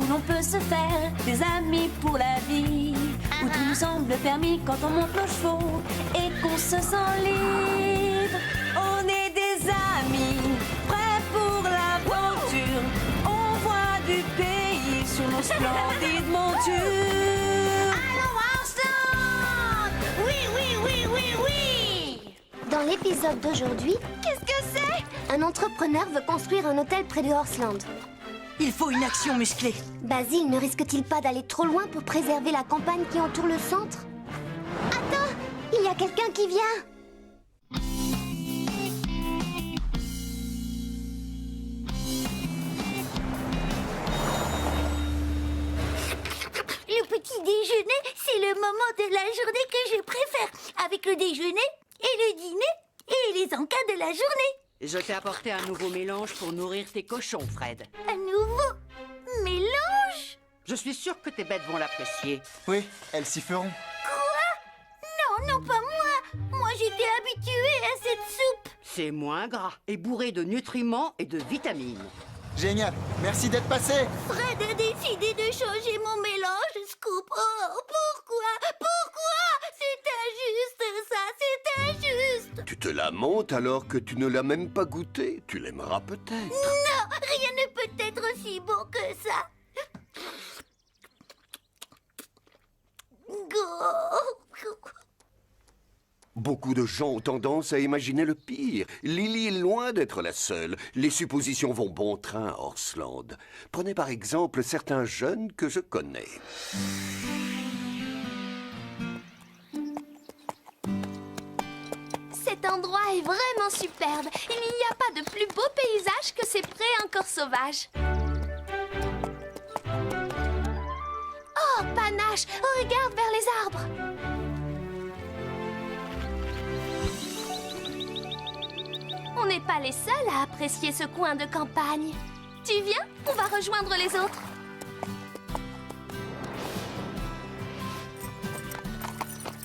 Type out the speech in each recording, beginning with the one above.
l'on peut se faire des amis pour la vie, où tout nous semble permis quand on monte nos chevaux et qu'on se sent libre. On est des amis, prêts pour l'aventure. On voit du pays sur nos splendides montures. Allons ensemble! Oui, oui, oui, oui, oui! Dans l'épisode d'aujourd'hui, Qu'est-ce que c'est? un entrepreneur veut construire un hôtel près de Horseland. Il faut une action musclée. Basile ne risque-t-il pas d'aller trop loin pour préserver la campagne qui entoure le centre? Attends, il y a quelqu'un qui vient. Le petit déjeuner, c'est le moment de la journée que je préfère, avec le déjeuner et le dîner et les encas de la journée. Je t'ai apporté un nouveau mélange pour nourrir tes cochons, Fred. Un nouveau mélange? Je suis sûr que tes bêtes vont l'apprécier. Oui, elles s'y feront. Non, non, pas moi. Moi, j'étais habituée à cette soupe. C'est moins gras et bourré de nutriments et de vitamines. Génial, merci d'être passé. Fred a décidé de changer mon mélange, Scoop. Oh, pourquoi? Pourquoi? C'est injuste, ça, c'est injuste. Tu te lamentes alors que tu ne l'as même pas goûté. Tu l'aimeras peut-être. Non, rien ne peut être aussi bon que ça. Beaucoup de gens ont tendance à imaginer le pire. Lily est loin d'être la seule. Les suppositions vont bon train à Horseland. Prenez par exemple certains jeunes que je connais. Cet endroit est vraiment superbe. Il n'y a pas de plus beau paysage que ces prés encore sauvages. Oh, Panache, regarde vers les arbres. On n'est pas les seuls à apprécier ce coin de campagne. Tu viens? On va rejoindre les autres.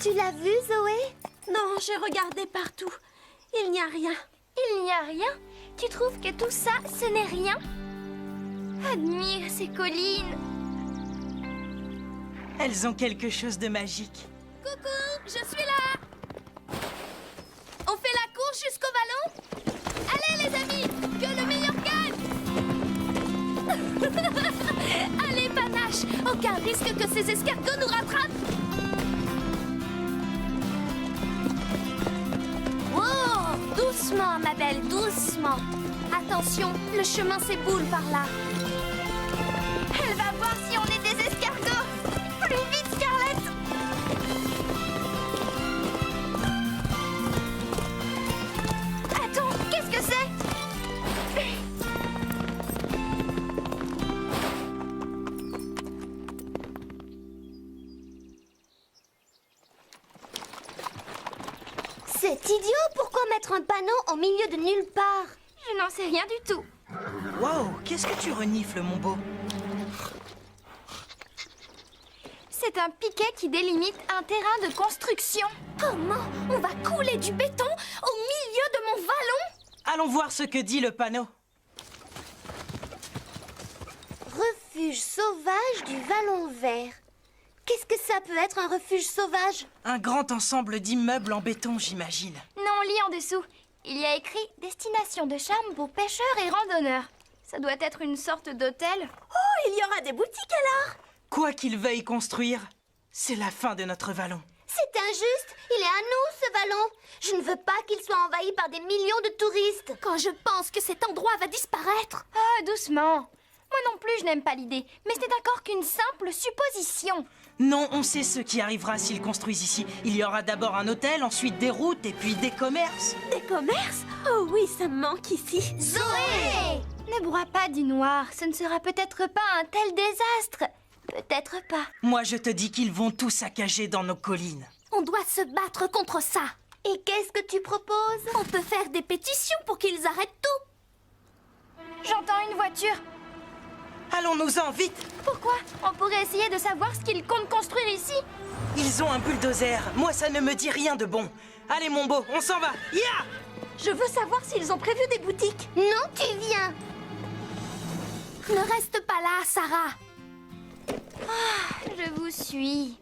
Tu l'as vu, Zoé? Non, j'ai regardé partout. Il n'y a rien. Il n'y a rien? Tu trouves que tout ça, ce n'est rien? Admire ces collines. Elles ont quelque chose de magique. Coucou, je suis là. On fait la course jusqu'au vallon? Allez les amis, que le meilleur gagne. Allez Panache, aucun risque que ces escargots nous rattrapent. Oh, doucement ma belle, doucement. Attention, le chemin s'éboule par là. Elle va voir si on est des escargots. Plus vite Scarlett. Attends, qu'est-ce que c'est? C'est idiot, pourquoi mettre un panneau au milieu de nulle part? Je n'en sais rien du tout. Wow, qu'est-ce que tu renifles, mon beau? C'est un piquet qui délimite un terrain de construction. Comment on va couler du béton au milieu de mon vallon? Allons voir ce que dit le panneau. Refuge sauvage du Vallon Vert. Qu'est-ce que ça peut être un refuge sauvage? Un grand ensemble d'immeubles en béton, j'imagine. Non, lis en dessous. Il y a écrit « Destination de charme pour pêcheurs et randonneurs ». Ça doit être une sorte d'hôtel. Oh, il y aura des boutiques alors. Quoi qu'ils veuillent construire, c'est la fin de notre vallon. C'est injuste, il est à nous ce vallon. Je ne veux pas qu'il soit envahi par des millions de touristes. Quand je pense que cet endroit va disparaître. Ah, doucement. Moi non plus, je n'aime pas l'idée. Mais ce n'est encore qu'une simple supposition. Non, on sait ce qui arrivera s'ils construisent ici. Il y aura d'abord un hôtel, ensuite des routes et puis des commerces. Des commerces? Oh oui, ça me manque ici. Zoé! Ne broie pas du noir. Ce ne sera peut-être pas un tel désastre. Peut-être pas. Moi, je te dis qu'ils vont tout saccager dans nos collines. On doit se battre contre ça. Et qu'est-ce que tu proposes? On peut faire des pétitions pour qu'ils arrêtent tout. J'entends une voiture. Allons-nous-en, vite! Pourquoi? On pourrait essayer de savoir ce qu'ils comptent construire ici. Ils ont un bulldozer. Moi, ça ne me dit rien de bon. Allez, mon beau, on s'en va. Ya! Je veux savoir s'ils ont prévu des boutiques. Non, tu viens. Ne reste pas là, Sarah. Je vous suis.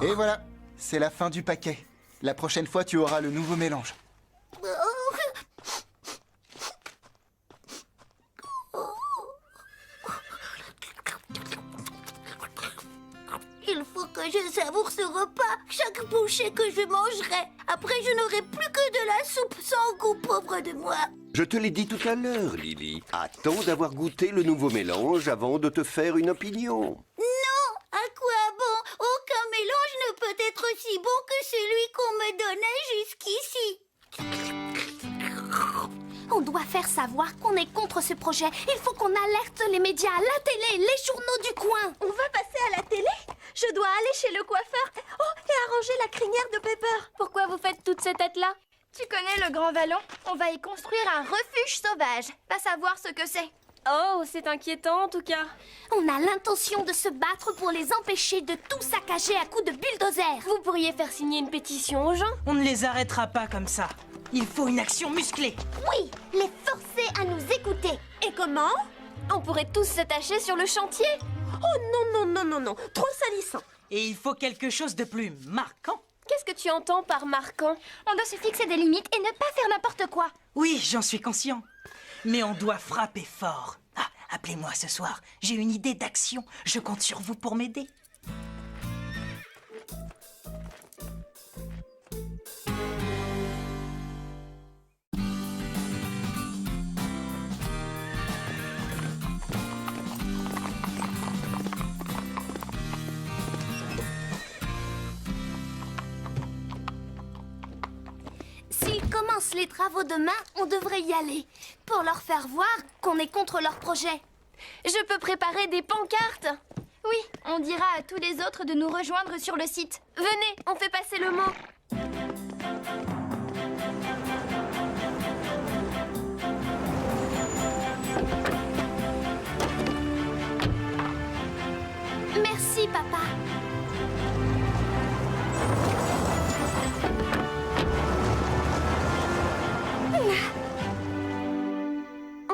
Et voilà, c'est la fin du paquet. La prochaine fois, tu auras le nouveau mélange. Il faut que je savoure ce repas, chaque bouchée que je mangerai. Après, je n'aurai plus que de la soupe sans goût, pauvre de moi. Je te l'ai dit tout à l'heure, Lily. Attends d'avoir goûté le nouveau mélange avant de te faire une opinion. Non, à quoi bon? Aucun mélange ne peut être aussi bon que celui qu'on me donnait jusqu'ici. On doit faire savoir qu'on est contre ce projet. Il faut qu'on alerte les médias, la télé, les journaux du coin. On va passer à la télé? Je dois aller chez le coiffeur. Oh, et arranger la crinière de Pepper. Pourquoi vous faites toutes ces têtes-là? Tu connais le Grand Vallon? On va y construire un refuge sauvage. Pas savoir ce que c'est. Oh, c'est inquiétant en tout cas. On a l'intention de se battre pour les empêcher de tout saccager à coups de bulldozer. Vous pourriez faire signer une pétition aux gens? On ne les arrêtera pas comme ça. Il faut une action musclée. Oui, les forcer à nous écouter. Et comment? On pourrait tous s'attacher sur le chantier. Oh non, non, non, non, non. Trop salissant. Et il faut quelque chose de plus marquant. Qu'est-ce que tu entends par marquant? On doit se fixer des limites et ne pas faire n'importe quoi. Oui, j'en suis conscient. Mais on doit frapper fort. Ah, appelez-moi ce soir. J'ai une idée d'action. Je compte sur vous pour m'aider. S'ils commencent les travaux demain, on devrait y aller. Pour leur faire voir qu'on est contre leur projet. Je peux préparer des pancartes. Oui, on dira à tous les autres de nous rejoindre sur le site. Venez, on fait passer le mot. Merci, papa.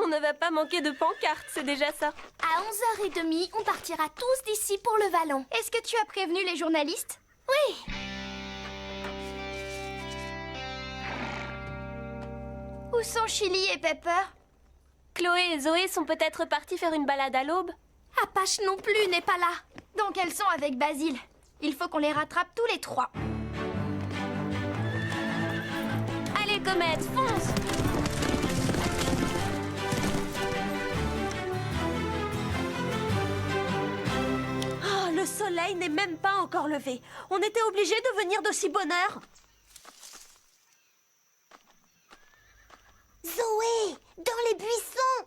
On ne va pas manquer de pancartes, c'est déjà ça. À 11h30, on partira tous d'ici pour le vallon. Est-ce que tu as prévenu les journalistes? Oui. Où sont Chili et Pepper? Chloé et Zoé sont peut-être partis faire une balade à l'aube. Apache non plus n'est pas là. Donc elles sont avec Basile. Il faut qu'on les rattrape tous les trois. Allez, Comète, fonce! Oh, le soleil n'est même pas encore levé. On était obligés de venir de si bonne heure. Zoé, dans les buissons.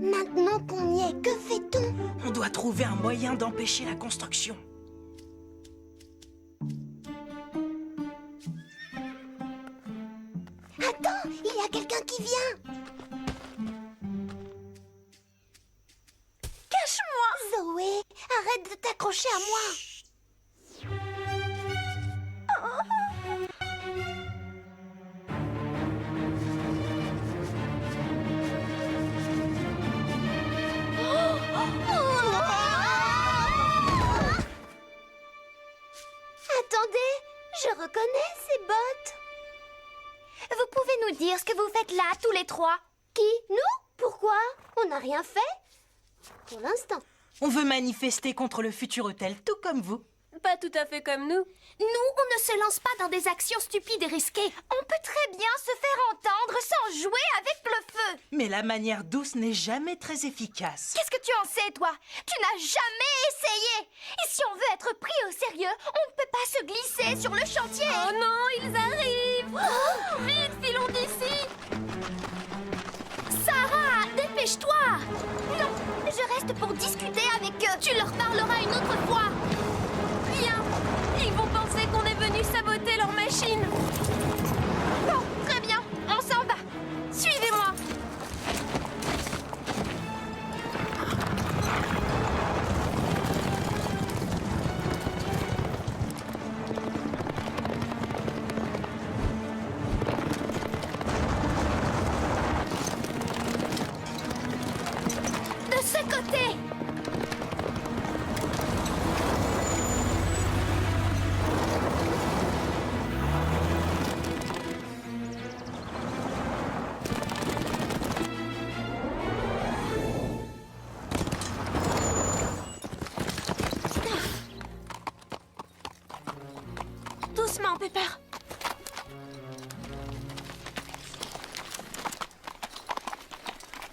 Maintenant qu'on y est, que fait-on? On doit trouver un moyen d'empêcher la construction. Attends, il y a quelqu'un qui vient. Cache-moi! Zoé, arrête de t'accrocher à moi. Attendez, je reconnais ces bottes. Vous pouvez nous dire ce que vous faites là, tous les trois? Qui? Nous? Pourquoi? On n'a rien fait. Pour l'instant. On veut manifester contre le futur hôtel, tout comme vous. Pas tout à fait comme nous. Nous, on ne se lance pas dans des actions stupides et risquées. On peut très bien se faire entendre sans jouer avec le feu. Mais la manière douce n'est jamais très efficace. Qu'est-ce que tu en sais, toi? Tu n'as jamais essayé. Et si on veut être pris au sérieux, on ne peut pas se glisser sur le chantier. Oh non, ils arrivent! Vite, filons d'ici! Sarah, dépêche-toi! Non, je reste pour discuter avec eux. Tu leur parleras une autre fois. Bien! Ils vont penser qu'on est venu saboter leur machine. Bon, très bien, on s'en va. Suivez-moi. Doucement, Pepper.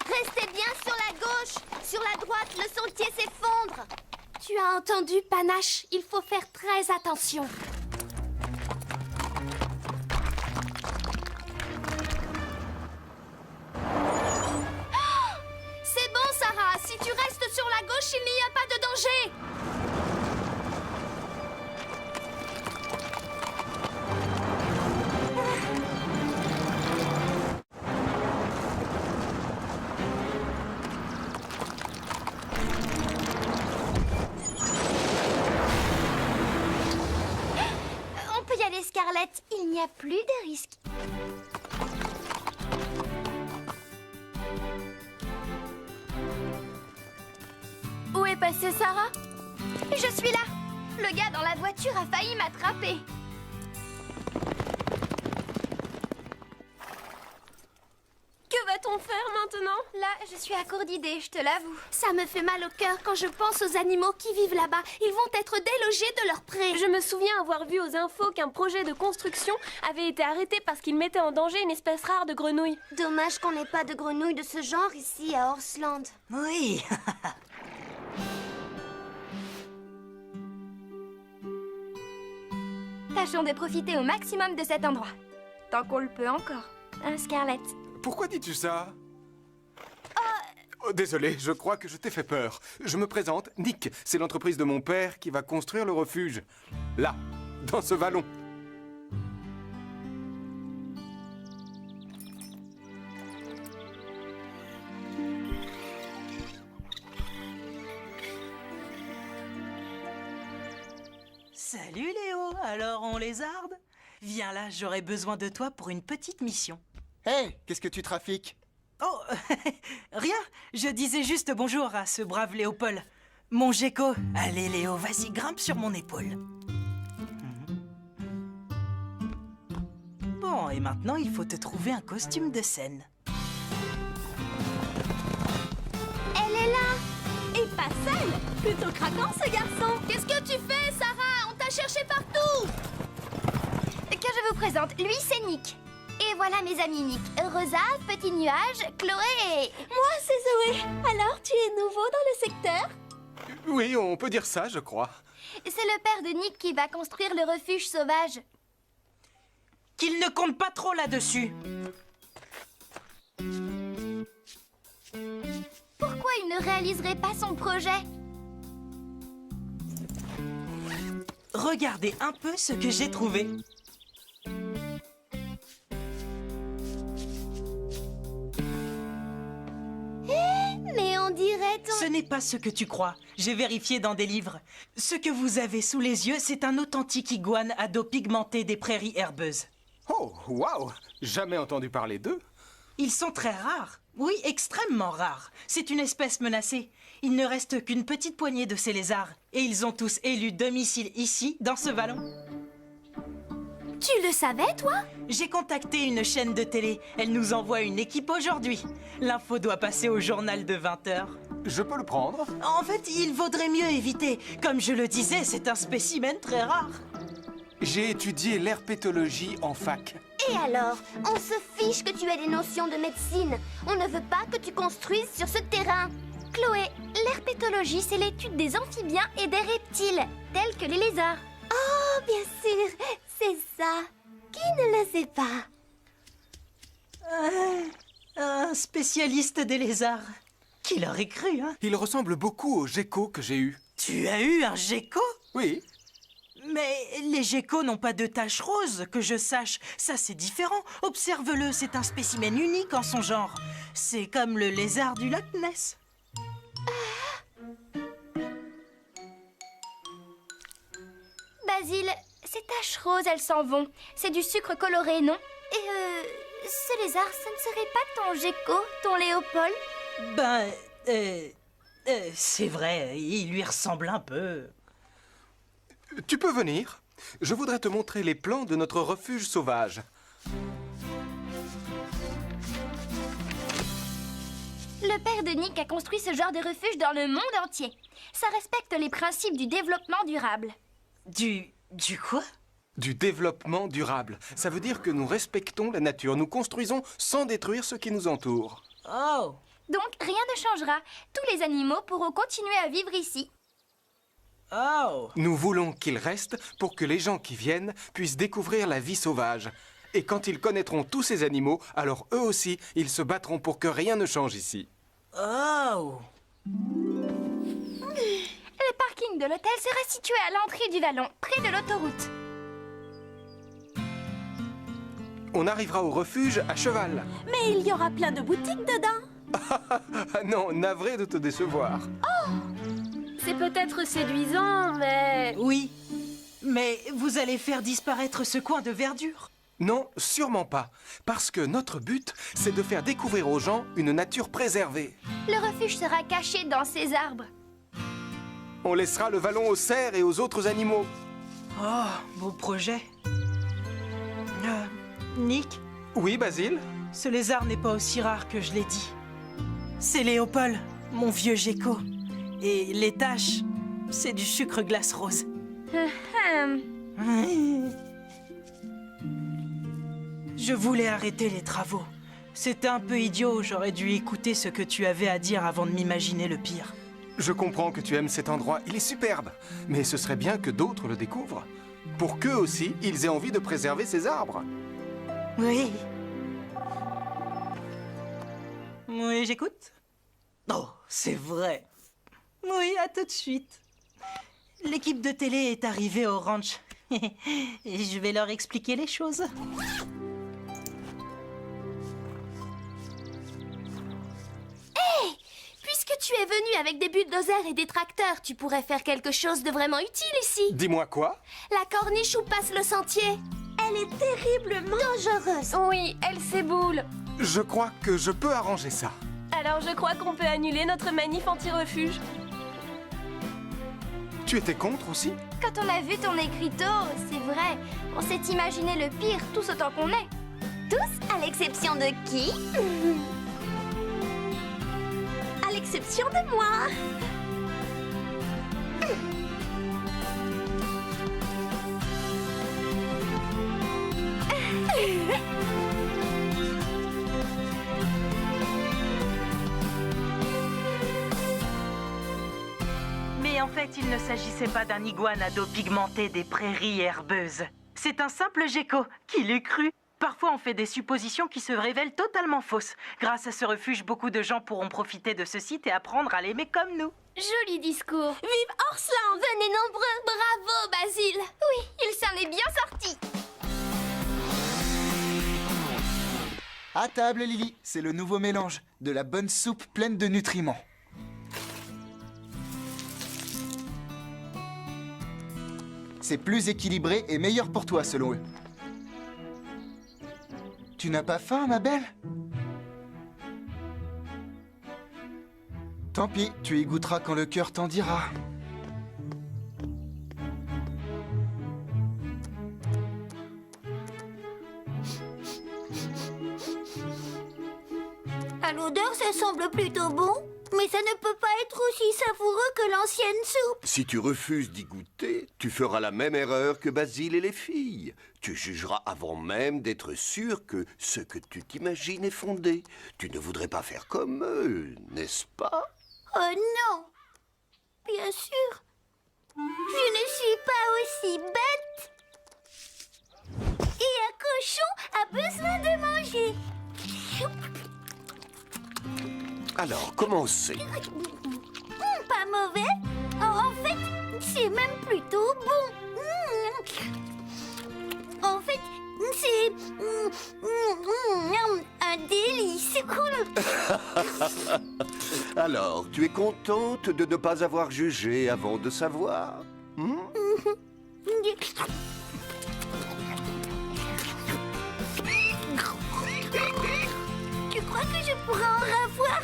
Restez bien sur la gauche. Sur la droite, le sentier s'effondre. Tu as entendu, Panache? Il faut faire très attention. C'est bon, Sarah. Si tu restes sur la gauche, il n'y a pas de danger. On peut y aller, Scarlett. Il n'y a plus de risque. Où est passée Sarah? Je suis là. Le gars dans la voiture a failli m'attraper. Que va-t-on faire maintenant? Là, je suis à court d'idées, je te l'avoue. Ça me fait mal au cœur quand je pense aux animaux qui vivent là-bas. Ils vont être délogés de leur pré. Je me souviens avoir vu aux infos qu'un projet de construction avait été arrêté parce qu'il mettait en danger une espèce rare de grenouille. Dommage qu'on n'ait pas de grenouilles de ce genre ici à Horseland. Oui. Tâchons de profiter au maximum de cet endroit. Tant qu'on le peut encore. Hein, Scarlett? Pourquoi dis-tu ça? Oh, désolé, je crois que je t'ai fait peur. Je me présente, Nick. C'est l'entreprise de mon père qui va construire le refuge. Là, dans ce vallon. Salut Léo, alors on lézarde? Viens là, j'aurais besoin de toi pour une petite mission. Hé, qu'est-ce que tu trafiques? Oh, rien, je disais juste bonjour à ce brave Léopold. Mon gecko. Allez Léo, vas-y, grimpe sur mon épaule. Bon, et maintenant il faut te trouver un costume de scène. Elle est là! Et pas seule! Plutôt craquant ce garçon! Qu'est-ce que tu fais, Sarah? On t'a cherché partout! Que je vous présente, lui c'est Nick. Et voilà mes amis Nick, Rosa, Petit Nuage, Chloé et... Moi c'est Zoé. Alors tu es nouveau dans le secteur? Oui, on peut dire ça, je crois. C'est le père de Nick qui va construire le refuge sauvage. Qu'il ne compte pas trop là-dessus. Pourquoi il ne réaliserait pas son projet? Regardez un peu ce que j'ai trouvé. Mais on dirait ton... Ce n'est pas ce que tu crois. J'ai vérifié dans des livres. Ce que vous avez sous les yeux, c'est un authentique iguane à dos pigmenté des prairies herbeuses. Oh, waouh! Jamais entendu parler d'eux. Ils sont très rares. Oui, extrêmement rares. C'est une espèce menacée. Il ne reste qu'une petite poignée de ces lézards. Et ils ont tous élu domicile ici, dans ce vallon. Tu le savais, toi? J'ai contacté une chaîne de télé. Elle nous envoie une équipe aujourd'hui. L'info doit passer au journal de 20h. Je peux le prendre? En fait, il vaudrait mieux éviter. Comme je le disais, c'est un spécimen très rare. J'ai étudié l'herpétologie en fac. Et alors? On se fiche que tu aies des notions de médecine. On ne veut pas que tu construises sur ce terrain. Chloé, l'herpétologie, c'est l'étude des amphibiens et des reptiles, tels que les lézards. Oh, bien sûr, c'est ça. Qui ne le sait pas? Un spécialiste des lézards. Qui l'aurait cru, hein? Il ressemble beaucoup au gecko que j'ai eu. Tu as eu un gecko? Oui. Mais les geckos n'ont pas de taches roses, que je sache. Ça, c'est différent. Observe-le, c'est un spécimen unique en son genre. C'est comme le lézard du lac Ness. Basile, ces taches roses, elles s'en vont. C'est du sucre coloré, non? Et ce lézard, ce ne serait pas ton gecko, ton Léopold? Ben, c'est vrai, il lui ressemble un peu. Tu peux venir. Je voudrais te montrer les plans de notre refuge sauvage. Le père de Nick a construit ce genre de refuge dans le monde entier. Ça respecte les principes du développement durable. Du quoi? Du développement durable. Ça veut dire que nous respectons la nature. Nous construisons sans détruire ce qui nous entoure. Oh! Donc rien ne changera. Tous les animaux pourront continuer à vivre ici. Oh! Nous voulons qu'ils restent pour que les gens qui viennent puissent découvrir la vie sauvage. Et quand ils connaîtront tous ces animaux, alors eux aussi, ils se battront pour que rien ne change ici. Oh! Le parking de l'hôtel sera situé à l'entrée du vallon, près de l'autoroute. On arrivera au refuge à cheval. Mais il y aura plein de boutiques dedans. Ah non, navré de te décevoir. C'est peut-être séduisant, mais... Oui, mais vous allez faire disparaître ce coin de verdure. Non, sûrement pas. Parce que notre but, c'est de faire découvrir aux gens une nature préservée. Le refuge sera caché dans ces arbres. On laissera le vallon aux cerfs et aux autres animaux. Oh, beau projet. Nick, Oui, Basile? ce lézard n'est pas aussi rare que je l'ai dit. C'est Léopold, mon vieux gecko. Et les taches, c'est du sucre glace rose. Je voulais arrêter les travaux. C'était un peu idiot, j'aurais dû écouter ce que tu avais à dire avant de m'imaginer le pire. Je comprends que tu aimes cet endroit, il est superbe. Mais ce serait bien que d'autres le découvrent. Pour qu'eux aussi, ils aient envie de préserver ces arbres. Oui. Oui, j'écoute. Oh, c'est vrai. Oui, à tout de suite. L'équipe de télé est arrivée au ranch. Et je vais leur expliquer les choses. Puisque tu es venu avec des bulldozers et des tracteurs, tu pourrais faire quelque chose de vraiment utile ici. Dis-moi quoi? La corniche où passe le sentier. Elle est terriblement dangereuse. Oui, elle s'éboule. Je crois que je peux arranger ça. Alors je crois qu'on peut annuler notre manif anti-refuge. Tu étais contre aussi? Quand on a vu ton écriteau, c'est vrai, on s'est imaginé le pire tous autant qu'on est. Tous, à l'exception de qui? À l'exception de moi. Mais en fait, il ne s'agissait pas d'un iguane à dos pigmenté des prairies herbeuses. C'est un simple gecko. Qui l'eût cru? Parfois, on fait des suppositions qui se révèlent totalement fausses. Grâce à ce refuge, beaucoup de gens pourront profiter de ce site et apprendre à l'aimer comme nous. Joli discours. Vive Orsland! Venez nombreux. Bravo, Basile. Oui, il s'en est bien sorti. À table, Lily, c'est le nouveau mélange. De la bonne soupe pleine de nutriments. C'est plus équilibré et meilleur pour toi, selon eux. Tu n'as pas faim, ma belle? Tant pis, tu y goûteras quand le cœur t'en dira. À l'odeur, ça semble plutôt bon, mais ça ne peut pas être aussi savoureux que l'ancienne soupe. Si tu refuses d'y goûter, tu feras la même erreur que Basile et les filles. Tu jugeras avant même d'être sûr que ce que tu t'imagines est fondé. Tu ne voudrais pas faire comme eux, n'est-ce pas? Oh non! Bien sûr, je ne suis pas aussi bête. Et un cochon a besoin de manger. Alors, commencez. Pas mauvais. En fait, c'est même plutôt bon. En fait, c'est un délice. Alors, tu es contente de ne pas avoir jugé avant de savoir? Tu crois que je pourrais en revoir?